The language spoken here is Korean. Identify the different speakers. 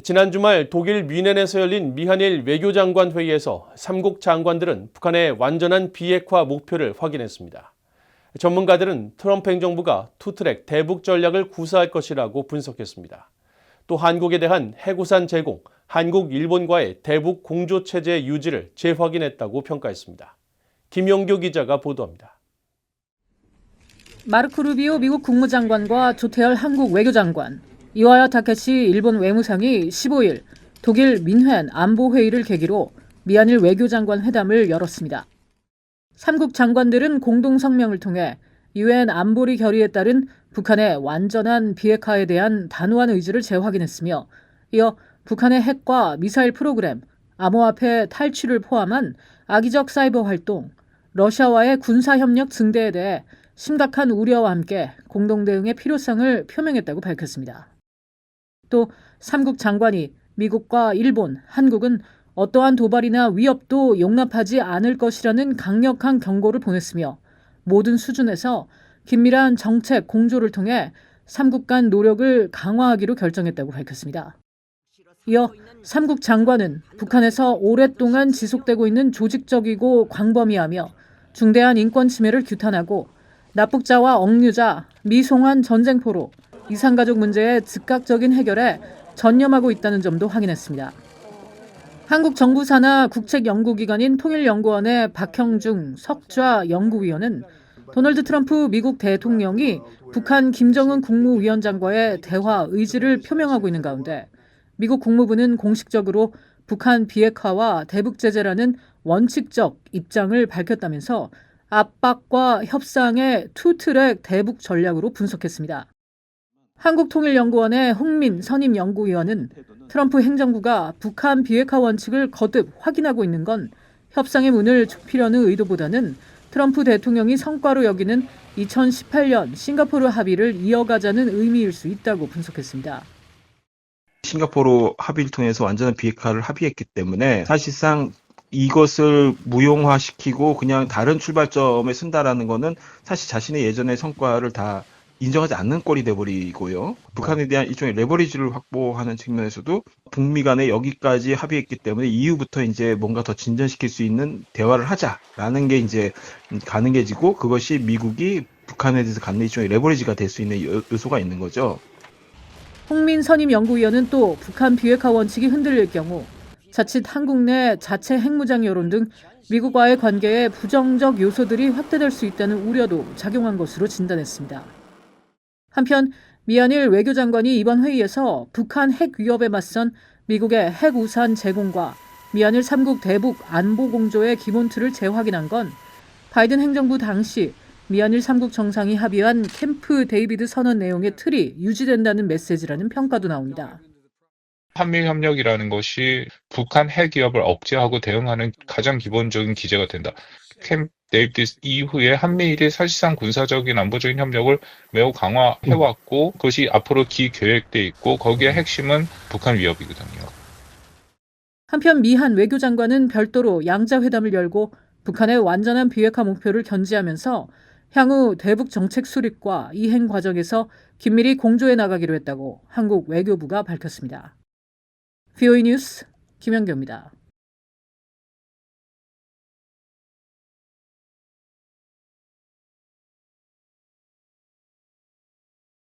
Speaker 1: 지난 주말 독일 뮌헨에서 열린 미한일 외교장관 회의에서 3국 장관들은 북한의 완전한 비핵화 목표를 확인했습니다. 전문가들은 트럼프 행정부가 투트랙 대북 전략을 구사할 것이라고 분석했습니다. 또 한국에 대한 해구산 제공, 한국, 일본과의 대북 공조 체제 유지를 재확인했다고 평가했습니다. 김용교 기자가 보도합니다.
Speaker 2: 마르코 루비오 미국 국무장관과 조태열 한국 외교장관, 이와야 타케시 일본 외무상이 15일 독일 뮌헨 안보회의를 계기로 미한일 외교장관 회담을 열었습니다. 3국 장관들은 공동 성명을 통해 유엔 안보리 결의에 따른 북한의 완전한 비핵화에 대한 단호한 의지를 재확인했으며 이어 북한의 핵과 미사일 프로그램, 암호화폐 탈취를 포함한 악의적 사이버 활동, 러시아와의 군사협력 증대에 대해 심각한 우려와 함께 공동 대응의 필요성을 표명했다고 밝혔습니다. 또 3국 장관이 미국과 일본, 한국은 어떠한 도발이나 위협도 용납하지 않을 것이라는 강력한 경고를 보냈으며 모든 수준에서 긴밀한 정책 공조를 통해 3국 간 노력을 강화하기로 결정했다고 밝혔습니다. 이어 3국 장관은 북한에서 오랫동안 지속되고 있는 조직적이고 광범위하며 중대한 인권 침해를 규탄하고 납북자와 억류자, 미송환 전쟁포로 이산가족 문제의 즉각적인 해결에 전념하고 있다는 점도 확인했습니다. 한국 정부 산하 국책연구기관인 통일연구원의 박형중 석좌 연구위원은 도널드 트럼프 미국 대통령이 북한 김정은 국무위원장과의 대화 의지를 표명하고 있는 가운데 미국 국무부는 공식적으로 북한 비핵화와 대북 제재라는 원칙적 입장을 밝혔다면서 압박과 협상의 투트랙 대북 전략으로 분석했습니다. 한국통일연구원의 홍민 선임연구위원은 트럼프 행정부가 북한 비핵화 원칙을 거듭 확인하고 있는 건 협상의 문을 좁히려는 의도보다는 트럼프 대통령이 성과로 여기는 2018년 싱가포르 합의를 이어가자는 의미일 수 있다고 분석했습니다.
Speaker 3: 싱가포르 합의를 통해서 완전한 비핵화를 합의했기 때문에 사실상 이것을 무용화시키고 그냥 다른 출발점에 쓴다라는 거는 사실 자신의 예전의 성과를 다 인정하지 않는 꼴이 돼버리고요. 북한에 대한 일종의 레버리지를 확보하는 측면에서도 북미 간에 여기까지 합의했기 때문에 이후부터 이제 뭔가 더 진전시킬 수 있는 대화를 하자라는 게 이제 가능해지고 그것이 미국이 북한에 대해서 갖는 일종의 레버리지가 될 수 있는 요소가 있는 거죠.
Speaker 2: 홍민 선임연구위원은 또 북한 비핵화 원칙이 흔들릴 경우 자칫 한국 내 자체 핵무장 여론 등 미국과의 관계에 부정적 요소들이 확대될 수 있다는 우려도 작용한 것으로 진단했습니다. 한편 미한일 외교장관이 이번 회의에서 북한 핵 위협에 맞선 미국의 핵 우산 제공과 미한일 3국 대북 안보 공조의 기본 틀을 재확인한 건 바이든 행정부 당시 미한일 3국 정상이 합의한 캠프 데이비드 선언 내용의 틀이 유지된다는 메시지라는 평가도 나옵니다.
Speaker 4: 한미협력이라는 것이 북한 핵 위협을 억제하고 대응하는 가장 기본적인 기제가 된다. 캠프 데이비드 이후에 한미일이 사실상 군사적인 안보적인 협력을 매우 강화해왔고 그것이 앞으로 기계획돼 있고 거기에 핵심은 북한 위협이거든요.
Speaker 2: 한편 미한 외교장관은 별도로 양자회담을 열고 북한의 완전한 비핵화 목표를 견지하면서 향후 대북 정책 수립과 이행 과정에서 긴밀히 공조해 나가기로 했다고 한국 외교부가 밝혔습니다. VOA 뉴스 김연경입니다.